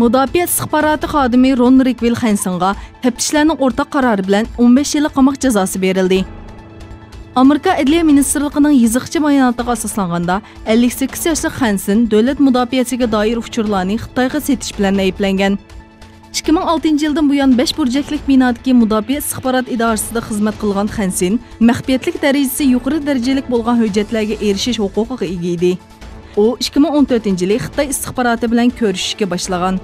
Müdafiə istixbaratı xadimi Ron Rikvil Xensonga təftişlərinin ortaq qararı bilan 15 yillik qamoq cəzası verildi. Amerika Adliya Ministerliğinin yızıqçı bayanatına asaslanganda 58 yaşlı Xenson dövlət müdafiəsiga dair uçurlarını Xitayga setiş bilan ayıplangan. 2006 yıldan bu yan 5 burcaklik binadaki Müdafiə istixbarat idarəsində xizmət qılğan Xenson məxfiyyətlik dərəcəsi yuqori dərəcəlik bolğan hüccətlərə erişiş hüquqiga ega idi. O 2014 yılı Xitay istixbaratı bilan görüşüşə başlagan.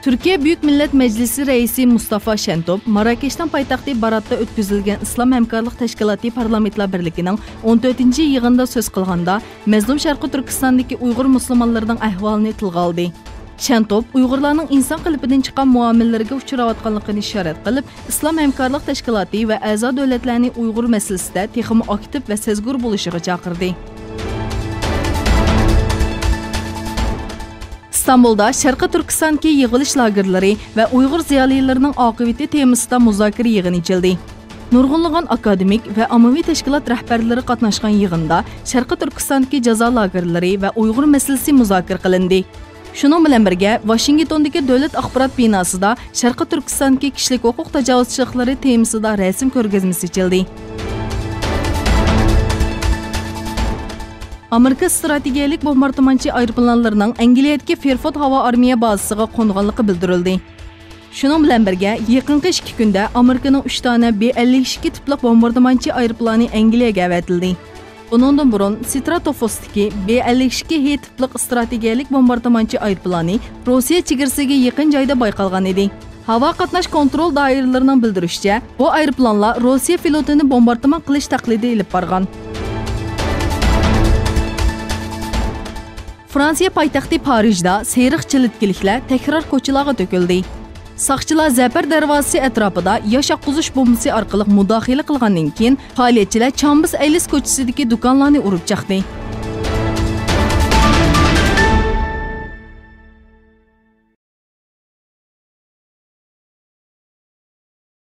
Türkiye Büyük Millet Meclisi Reisi Mustafa Şentop, Marrakeş'ten paytaxtı Barat'ta ötküzülgen İslam Həmkarlıq Təşkilatı Parlamentlər Birliğinin 14. yığında söz qılğanda Məzlum Şərqi Türkistan'daki Uyğur Müslümanlarının əhvalını tilgə aldı. Şentop, Uyğurlarının insan qılıbından çıxan muamillərə uçurayotqanlığını işarət qılıb, İslam Həmkarlıq Təşkilatı və əza dövlətlərini Uyğur məsələsində texmi aktiv və sezgur buluşuğa çağırdı. İstanbul'da Şərqi Türkistan'daki yığılış lagerleri ve Uyğur ziyalılarının akıbeti temasında müzakirə yığını içildi. Nurg'unlagan akademik ve ammavi teşkilat rəhbərləri qatnaşqan yığında Şərqi Türkistan'daki ceza lagerleri ve Uyğur meselesi müzakirə qılındı. Şunun bilan birgə Washingtondagi Dövlət Axbarat binasida Şərqi Türkistan'daki kişilik hüquq təcavüzçılıqları temasında rəsm ko'rgazmasi içildi. Amerika strategiyalik bombardımançı aeroplanlarının Angliyadagi Fairford hava armiya bazasıga qo'nganligi bildirildi. Şunun bilan birgə yaqinqi 2 kunda Amerikanın 3 tane B-52 tipli bombardımançı aeroplanı Angliyaga avatildi. Bundan burun Stratofos'taki B-52 tipli strategiyalik bombardımançı aeroplanı Rossiya chegarasiga yaqin joyda bayqalgan edi. Hava qatnaş kontrol doiralarining bildirishicha, bu aeroplanlar Rossiya flotini bombardıman qilish taqlidi ilib borgan. Fransiya paytaxtı Parijda seriq çilitkiliklər təkrar ko'chalarga to'kildi. Saqchilar Zəfər darvozasi ətrafida yaş aquzish bombasi orqali müdaxilə qilgandan keyin faoliyatchilar Chambers Ellis ko'chasidagi do'konlarni urib chiqdi.